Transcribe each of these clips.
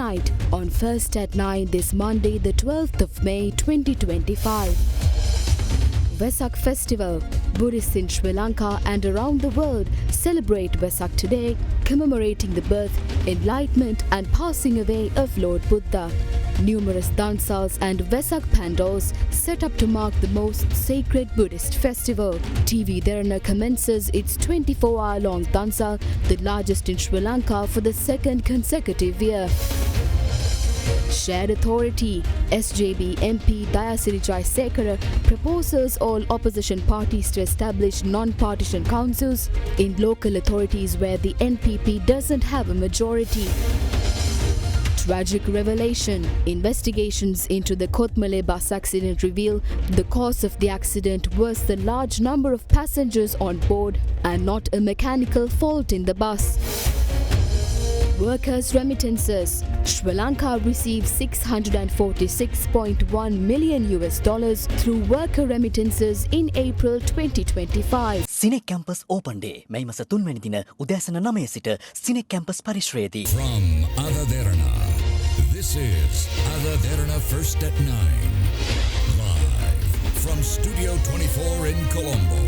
tonight on First at 9 this Monday, the 12th of May 2025. Vesak Festival. Buddhists in Sri Lanka and around the world celebrate Vesak today, commemorating the birth, enlightenment and passing away of Lord Buddha. Numerous dansas and Vesak pandals set up to mark the most sacred Buddhist festival. TV Derana commences its 24-hour-long dansa, the largest in Sri Lanka for the second consecutive year. Shared authority. SJB MP Dayasiri Jaysekara proposes all opposition parties to establish non-partisan councils in local authorities where the NPP doesn't have a majority. Tragic revelation. Investigations into the Kothmale bus accident reveal the cause of the accident was the large number of passengers on board and not a mechanical fault in the bus. Workers' remittances. Sri Lanka received $646.1 million through worker remittances in April 2025. Cinec Campus Open Day. May masa 3 වෙනි දින උදෑසන 9 සිට Cinec Campus පරිශ්‍රයේදී. From Derana, this is Derana First at 9. Live from Studio 24 in Colombo.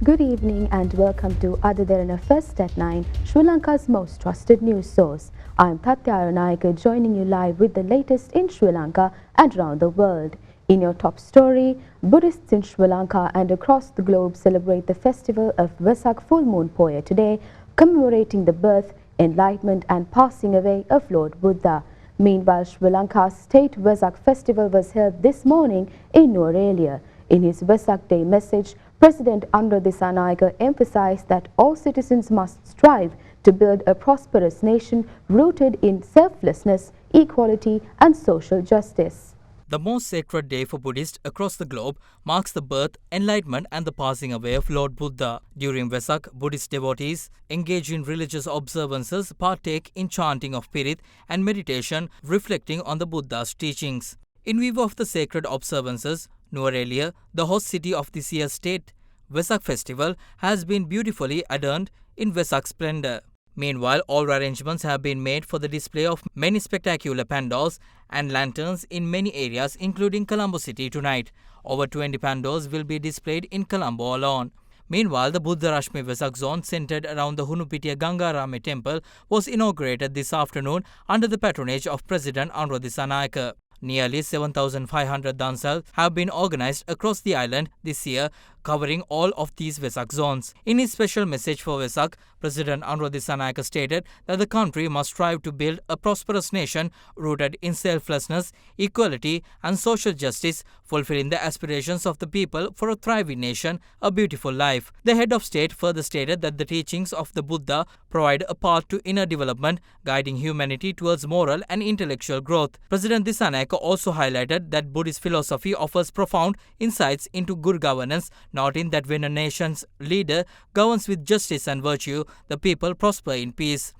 Good evening and welcome to Derana First at 9, Sri Lanka's most trusted news source. I'm Tatya Aranayaka joining you live with the latest in Sri Lanka and around the world. In your top story, Buddhists in Sri Lanka and across the globe celebrate the festival of Vesak full moon Poya today, commemorating the birth, enlightenment and passing away of Lord Buddha. Meanwhile, Sri Lanka's state Vesak festival was held this morning in Nuwara. In his Vesak Day message, President Andra Dissanayake emphasized that all citizens must strive to build a prosperous nation rooted in selflessness, equality and social justice. The most sacred day for Buddhists across the globe marks the birth, enlightenment and the passing away of Lord Buddha. During Vesak, Buddhist devotees engage in religious observances, partake in chanting of Pirit and meditation reflecting on the Buddha's teachings. In view of the sacred observances, Nuwara, the host city of this year's state Vesak festival, has been beautifully adorned in Vesak splendor. Meanwhile, all arrangements have been made for the display of many spectacular pandals and lanterns in many areas including Colombo city tonight. Over 20 pandals will be displayed in Colombo alone. Meanwhile, the Buddha Rashmi Vesak zone centered around the Hunupitiya Gangarame temple was inaugurated this afternoon under the patronage of President Andra Dissanayake. Nearly 7,500 dansas have been organized across the island this year, covering all of these Vesak zones. In his special message for Vesak, President Andra Dissanayake stated that the country must strive to build a prosperous nation rooted in selflessness, equality and social justice, fulfilling the aspirations of the people for a thriving nation, a beautiful life. The head of state further stated that the teachings of the Buddha provide a path to inner development, guiding humanity towards moral and intellectual growth. President Dissanayake also highlighted that Buddhist philosophy offers profound insights into good governance, noting that when a nation's leader governs with justice and virtue, the people prosper in peace.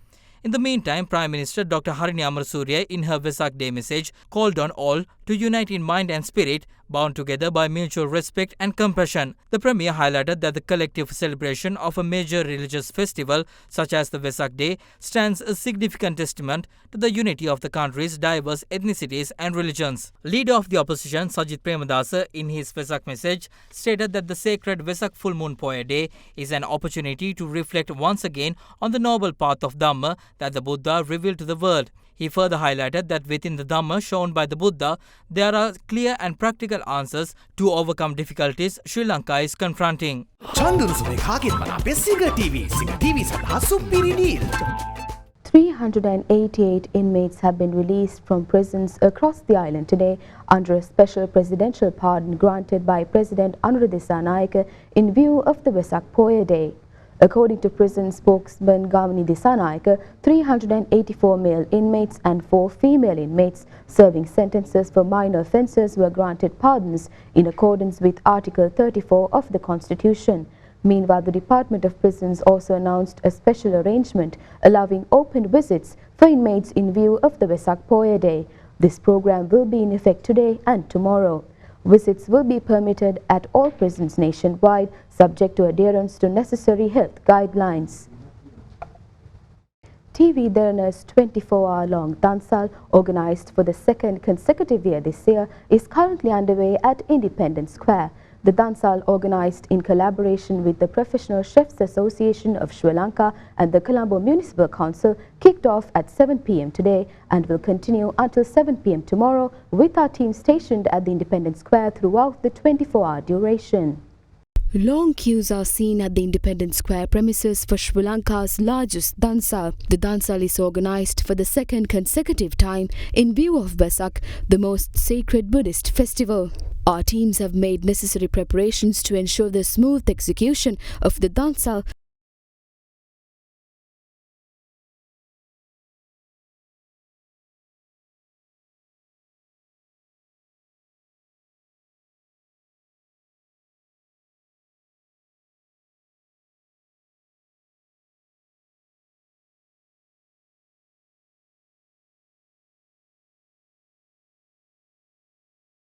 In the meantime, Prime Minister Dr. Harini Amarasuriya in her Vesak Day message called on all to unite in mind and spirit, bound together by mutual respect and compassion. The Premier highlighted that the collective celebration of a major religious festival such as the Vesak Day stands a significant testament to the unity of the country's diverse ethnicities and religions. Leader of the opposition Sajith Premadasa in his Vesak message stated that the sacred Vesak full moon Poya Day is an opportunity to reflect once again on the noble path of Dhamma that the Buddha revealed to the world. He further highlighted that within the Dhamma shown by the Buddha, there are clear and practical answers to overcome difficulties Sri Lanka is confronting. 388 inmates have been released from prisons across the island today under a special presidential pardon granted by President Andra Dissanayake in view of the Vesak Poya Day. According to prison spokesman Gavani Dissanayake, 384 male inmates and 4 female inmates serving sentences for minor offences were granted pardons in accordance with Article 34 of the Constitution. Meanwhile, the Department of Prisons also announced a special arrangement allowing open visits for inmates in view of the Vesak Poya Day. This program will be in effect today and tomorrow. Visits will be permitted at all prisons nationwide, subject to adherence to necessary health guidelines. TV Derana's 24-hour-long Dansal, organised for the second consecutive year this year, is currently underway at Independence Square. The Dansal, organised in collaboration with the Professional Chefs Association of Sri Lanka and the Colombo Municipal Council, kicked off at 7 p.m. today and will continue until 7 p.m. tomorrow, with our team stationed at the Independence Square throughout the 24-hour duration. Long queues are seen at the Independence Square premises for Sri Lanka's largest Dansal. The Dansal is organised for the second consecutive time in view of Vesak, the most sacred Buddhist festival. Our teams have made necessary preparations to ensure the smooth execution of the Dansal.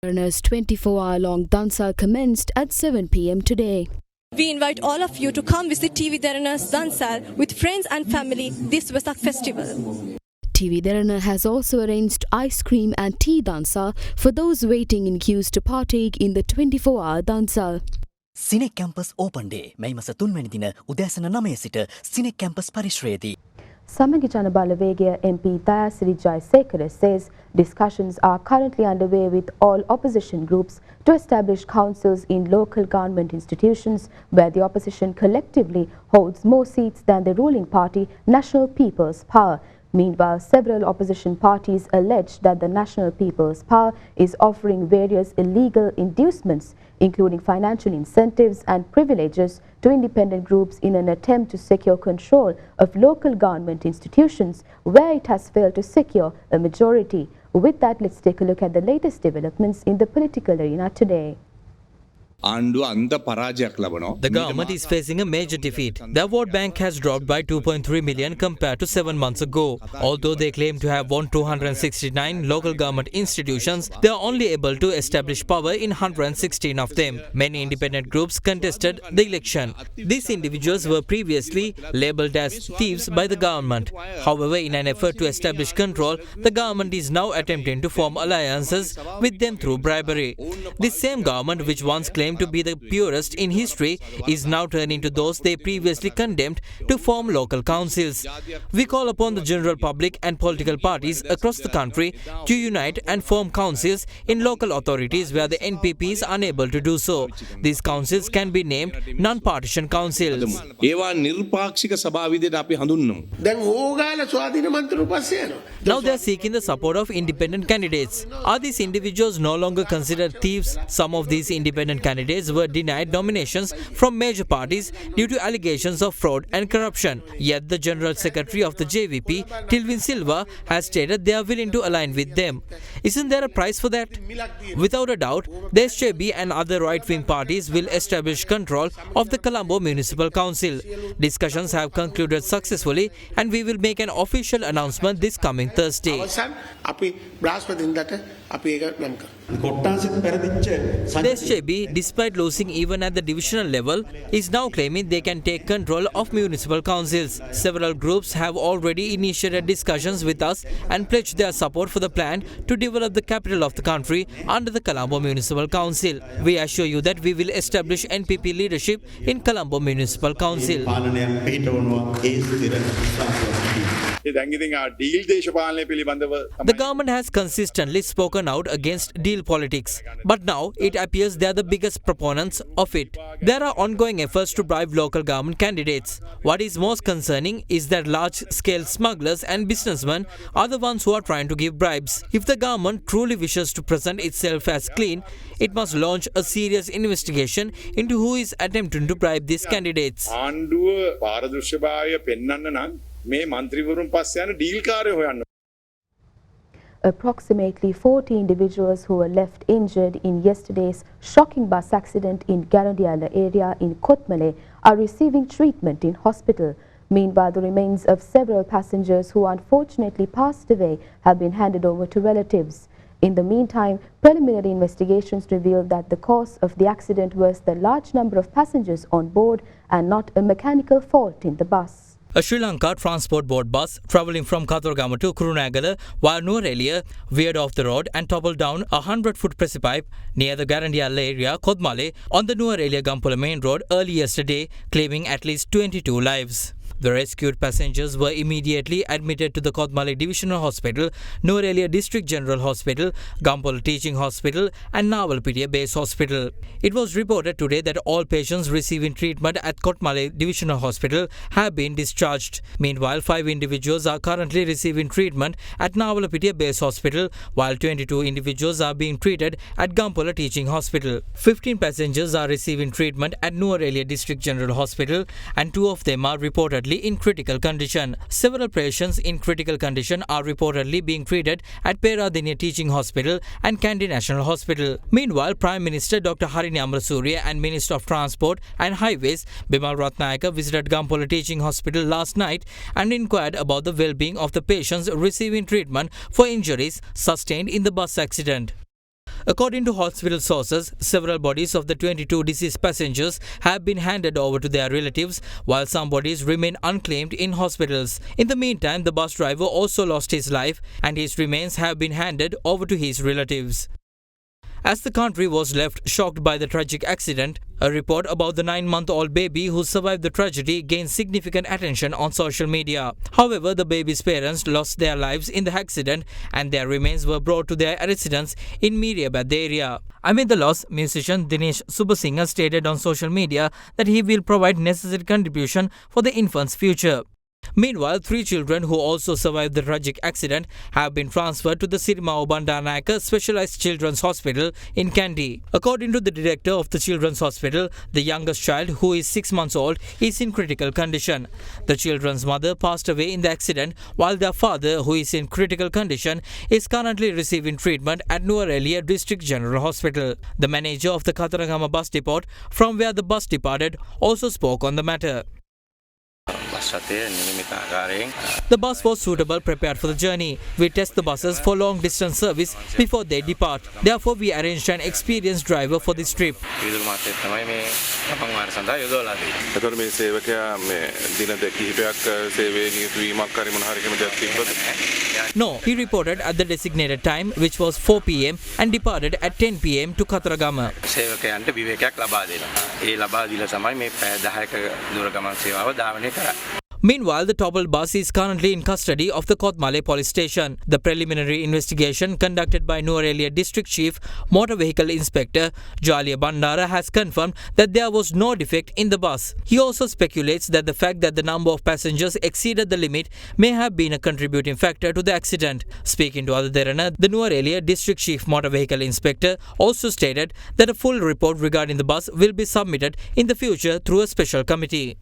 Derana's 24-hour-long Dansal commenced at 7 p.m. today. We invite all of you to come visit TV Derana's Dansal with friends and family this Vesak festival. TV Derana has also arranged ice cream and tea Dansal for those waiting in queues to partake in the 24-hour Dansal. CINEC campus open day මැයි මස 3 වැනි දින උදෑසන 9 සිට CINEC campus පරිශ්‍රයේදී Samagi Janabalawegaya MP Dayasiri Jayasekara says discussions are currently underway with all opposition groups to establish councils in local government institutions where the opposition collectively holds more seats than the ruling party, National People's Power. Meanwhile, several opposition parties allege that the National People's Power is offering various illegal inducements, including financial incentives and privileges, to independent groups in an attempt to secure control of local government institutions where it has failed to secure a majority. With that, let's take a look at the latest developments in the political arena today. The government is facing a major defeat. Their vote bank has dropped by 2.3 million compared to 7 months ago. Although they claim to have won 269 local government institutions, they are only able to establish power in 116 of them. Many independent groups contested the election. These individuals were previously labelled as thieves by the government. However, in an effort to establish control, the government is now attempting to form alliances with them through bribery. This same government, which once claimed to be the purest in history, is now turning to those they previously condemned to form local councils. We call upon the general public and political parties across the country to unite and form councils in local authorities where the NPP is unable to do so. These councils can be named non-partisan councils. Now they are seeking the support of independent candidates. Are these individuals no longer considered thieves? Some of these independent candidates were denied nominations from major parties due to allegations of fraud and corruption. Yet the General Secretary of the JVP, Tilvin Silva, has stated they are willing to align with them. Isn't there a price for that? Without a doubt, the SJB and other right-wing parties will establish control of the Colombo Municipal Council. Discussions have concluded successfully and we will make an official announcement this coming Thursday. The SJB, despite losing even at the divisional level, is now claiming they can take control of municipal councils. Several groups have already initiated discussions with us and pledged their support for the plan to develop the capital of the country under the Colombo Municipal Council. We assure you that we will establish NPP leadership in Colombo Municipal Council. The government has consistently spoken out against deal politics, but now it appears they are the biggest proponents of it. There are ongoing efforts to bribe local government candidates. What is most concerning is that large-scale smugglers and businessmen are the ones who are trying to give bribes. If the government truly wishes to present itself as clean, it must launch a serious investigation into who is attempting to bribe these candidates. Approximately 40 individuals who were left injured in yesterday's shocking bus accident in Garandiala area in Kotmale are receiving treatment in hospital. Meanwhile, the remains of several passengers who unfortunately passed away have been handed over to relatives. In the meantime, preliminary investigations revealed that the cause of the accident was the large number of passengers on board and not a mechanical fault in the bus. A Sri Lanka Transport Board bus travelling from Kathorgama to Kurunegala via Nuwara veered off the road and toppled down a 100-foot precipice near the Garandiala area, Kodmale, on the Nuwara Gampula main road early yesterday, claiming at least 22 lives. The rescued passengers were immediately admitted to the Kodmale Divisional Hospital, Nuwara District General Hospital, Gampala Teaching Hospital and Nawalpitiya Base Hospital. It was reported today that all patients receiving treatment at Kodmale Divisional Hospital have been discharged. Meanwhile, 5 individuals are currently receiving treatment at Nawalpitiya Base Hospital, while 22 individuals are being treated at Gampala Teaching Hospital. 15 passengers are receiving treatment at Nuwara District General Hospital and 2 of them are reportedly in critical condition. Several patients in critical condition are reportedly being treated at Peradeniya Teaching Hospital and Kandy National Hospital. Meanwhile, Prime Minister Dr. Harini Amarasuriya and Minister of Transport and Highways Bimal Ratnayaka visited Gampala Teaching Hospital last night and inquired about the well-being of the patients receiving treatment for injuries sustained in the bus accident. According to hospital sources, several bodies of the 22 deceased passengers have been handed over to their relatives, while some bodies remain unclaimed in hospitals. In the meantime, the bus driver also lost his life and his remains have been handed over to his relatives. As the country was left shocked by the tragic accident, a report about the 9-month-old baby who survived the tragedy gained significant attention on social media. However, the baby's parents lost their lives in the accident and their remains were brought to their residence in Miriabad area. Amid the loss, musician Dinesh Subasinghe stated on social media that he will provide necessary contribution for the infant's future. Meanwhile, 3 children who also survived the tragic accident have been transferred to the Sirimao Bandanayake Specialized Children's Hospital in Kandy. According to the director of the Children's Hospital, the youngest child, who is 6 months old, is in critical condition. The children's mother passed away in the accident, while their father, who is in critical condition, is currently receiving treatment at Nuwara District General Hospital. The manager of the Kataragama bus depot, from where the bus departed, also spoke on the matter. The bus was suitable prepared for the journey. We test the buses for long distance service before they depart. Therefore, we arranged an experienced driver for this trip. No, he reported at the designated time, which was 4 p.m. and departed at 10 p.m. to Kataragama. Meanwhile, the toppled bus is currently in custody of the Kodmale police station. The preliminary investigation conducted by Nuwara District Chief Motor Vehicle Inspector Jalia Bandara has confirmed that there was no defect in the bus. He also speculates that the fact that the number of passengers exceeded the limit may have been a contributing factor to the accident. Speaking to Derana, the Nuwara District Chief Motor Vehicle Inspector also stated that a full report regarding the bus will be submitted in the future through a special committee.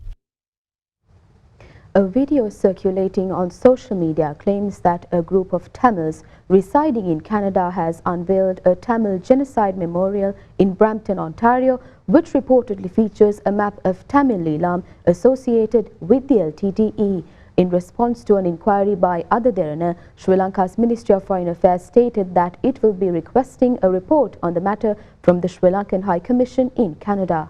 A video circulating on social media claims that a group of Tamils residing in Canada has unveiled a Tamil genocide memorial in Brampton, Ontario, which reportedly features a map of Tamil Leelam associated with the LTTE. In response to an inquiry by Derana, Sri Lanka's Ministry of Foreign Affairs stated that it will be requesting a report on the matter from the Sri Lankan High Commission in Canada.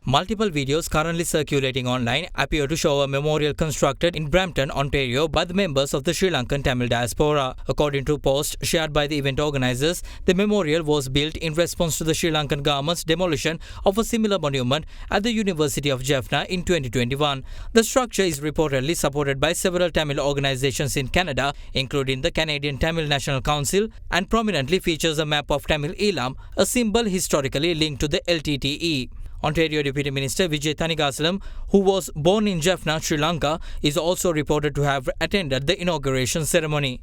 Multiple videos currently circulating online appear to show a memorial constructed in Brampton, Ontario by the members of the Sri Lankan Tamil diaspora. According to a post shared by the event organizers, the memorial was built in response to the Sri Lankan government's demolition of a similar monument at the University of Jaffna in 2021. The structure is reportedly supported by several Tamil organizations in Canada, including the Canadian Tamil National Council, and prominently features a map of Tamil Elam, a symbol historically linked to the LTTE. Ontario Deputy Minister Vijay Thanigasalam, who was born in Jaffna, Sri Lanka, is also reported to have attended the inauguration ceremony.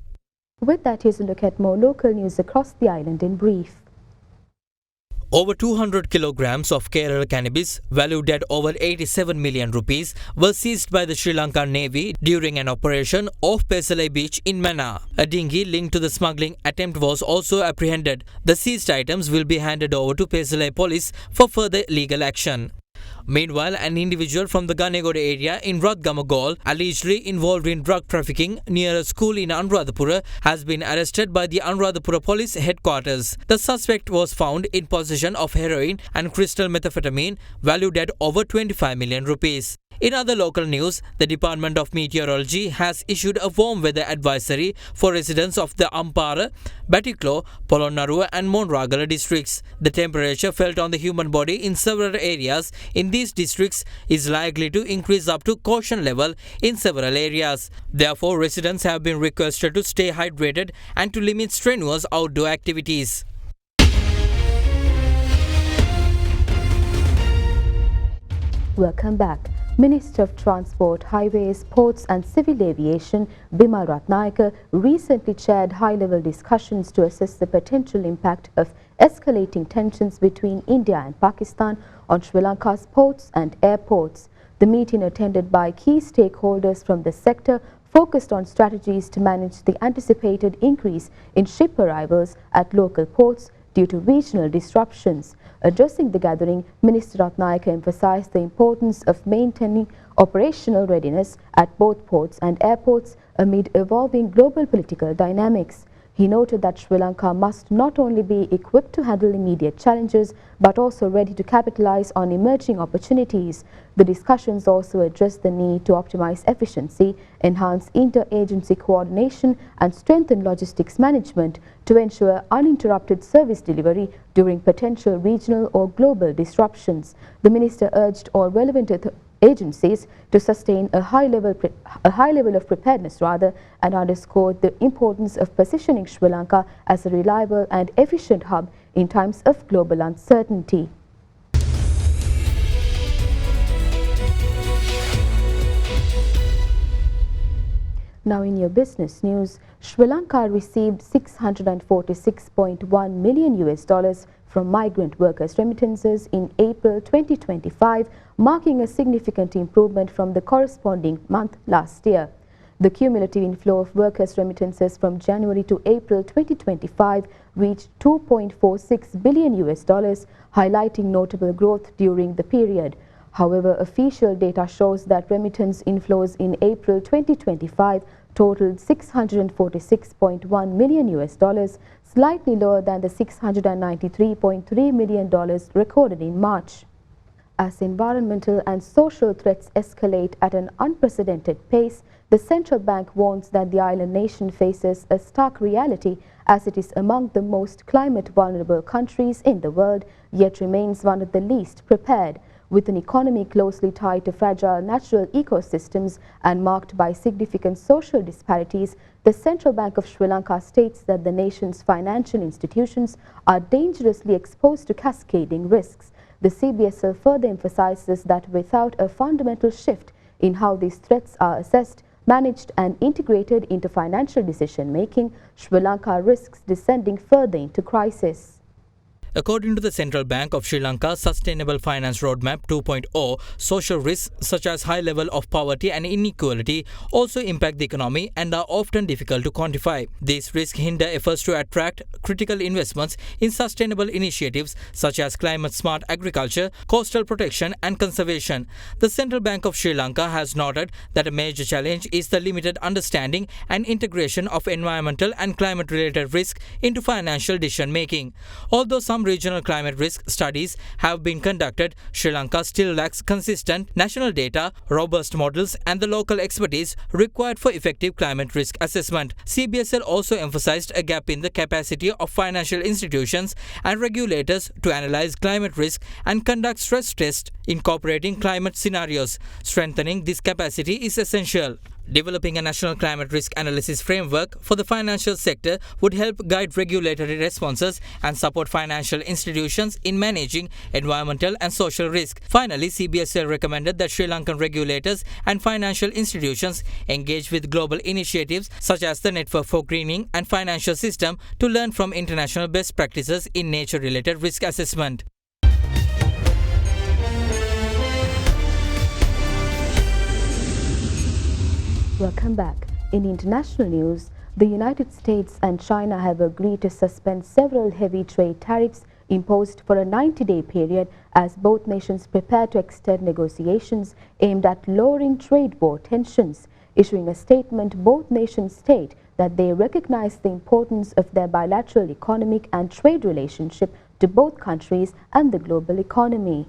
With that, here's a look at more local news across the island in brief. Over 200 kilograms of Kerala cannabis, valued at over 87 million rupees, were seized by the Sri Lankan Navy during an operation off Pesalai beach in Mannar. A dinghy linked to the smuggling attempt was also apprehended. The seized items will be handed over to Pesalai police for further legal action. Meanwhile, an individual from the Ganegoda area in Radgama Galle, allegedly involved in drug trafficking near a school in Anuradhapura, has been arrested by the Anuradhapura police headquarters. The suspect was found in possession of heroin and crystal methamphetamine valued at over 25 million rupees. In other local news, the Department of Meteorology has issued a warm weather advisory for residents of the Ampara, Batiklo, Polonnaruwa and Monragala districts. The temperature felt on the human body in several areas in these districts is likely to increase up to caution level in several areas. Therefore, residents have been requested to stay hydrated and to limit strenuous outdoor activities. Welcome back. Minister of Transport, Highways, Ports and Civil Aviation, Bima Ratnayaka, recently chaired high-level discussions to assess the potential impact of escalating tensions between India and Pakistan on Sri Lanka's ports and airports. The meeting, attended by key stakeholders from the sector, focused on strategies to manage the anticipated increase in ship arrivals at local ports due to regional disruptions. Addressing the gathering, Minister Ratnayaka emphasized the importance of maintaining operational readiness at both ports and airports amid evolving global political dynamics. He noted that Sri Lanka must not only be equipped to handle immediate challenges, but also ready to capitalize on emerging opportunities. The discussions also addressed the need to optimize efficiency, enhance inter-agency coordination, and strengthen logistics management to ensure uninterrupted service delivery during potential regional or global disruptions. The minister urged all relevant agencies to sustain a high level of preparedness and underscored the importance of positioning Sri Lanka as a reliable and efficient hub in times of global uncertainty. Now in your business news, Sri Lanka received $646.1 million from migrant workers' remittances in April 2025, marking a significant improvement from the corresponding month last year. The cumulative inflow of workers' remittances from January to April 2025 reached $2.46 billion, highlighting notable growth during the period. However, official data shows that remittance inflows in April 2025 totaled $646.1 million, slightly lower than the $693.3 million recorded in March. As environmental and social threats escalate at an unprecedented pace, the central bank warns that the island nation faces a stark reality as it is among the most climate vulnerable countries in the world, yet remains one of the least prepared. With an economy closely tied to fragile natural ecosystems and marked by significant social disparities, the Central Bank of Sri Lanka states that the nation's financial institutions are dangerously exposed to cascading risks. The CBSL further emphasizes that without a fundamental shift in how these threats are assessed, managed and integrated into financial decision-making, Sri Lanka risks descending further into crisis. According to the Central Bank of Sri Lanka Sustainable Finance Roadmap 2.0, social risks such as high level of poverty and inequality also impact the economy and are often difficult to quantify. These risks hinder efforts to attract critical investments in sustainable initiatives such as climate-smart agriculture, coastal protection and conservation. The Central Bank of Sri Lanka has noted that a major challenge is the limited understanding and integration of environmental and climate-related risks into financial decision-making. Although some regional climate risk studies have been conducted, Sri Lanka still lacks consistent national data, robust models and the local expertise required for effective climate risk assessment. CBSL also emphasized a gap in the capacity of financial institutions and regulators to analyze climate risk and conduct stress tests incorporating climate scenarios. Strengthening this capacity is essential. Developing a national climate risk analysis framework for the financial sector would help guide regulatory responses and support financial institutions in managing environmental and social risk. Finally, CBSL recommended that Sri Lankan regulators and financial institutions engage with global initiatives such as the Network for Greening and Financial System to learn from international best practices in nature-related risk assessment. Welcome back. In international news, the United States and China have agreed to suspend several heavy trade tariffs imposed for a 90-day period as both nations prepare to extend negotiations aimed at lowering trade war tensions. Issuing a statement, both nations state that they recognize the importance of their bilateral economic and trade relationship to both countries and the global economy.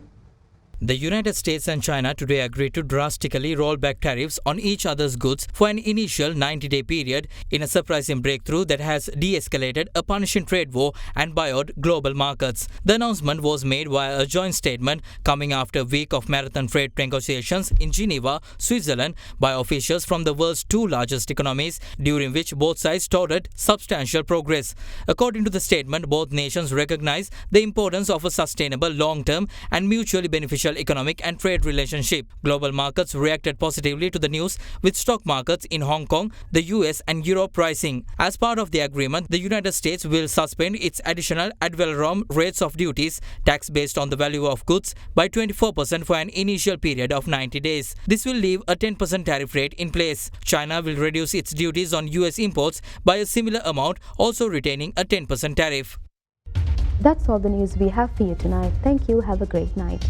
The United States and China today agreed to drastically roll back tariffs on each other's goods for an initial 90-day period in a surprising breakthrough that has de-escalated a punishing trade war and buoyed global markets. The announcement was made via a joint statement coming after a week of marathon trade negotiations in Geneva, Switzerland, by officials from the world's two largest economies, during which both sides touted substantial progress. According to the statement, both nations recognize the importance of a sustainable, long-term and mutually beneficial economic and trade relationship. Global markets reacted positively to the news, with stock markets in Hong Kong, the US and Europe rising. As part of the agreement, the United States will suspend its additional ad valorem rates of duties, tax based on the value of goods, by 24% for an initial period of 90 days. This will leave a 10% tariff rate in place. China will reduce its duties on US imports by a similar amount, also retaining a 10% tariff. That's all the news we have for you tonight. Thank you. Have a great night.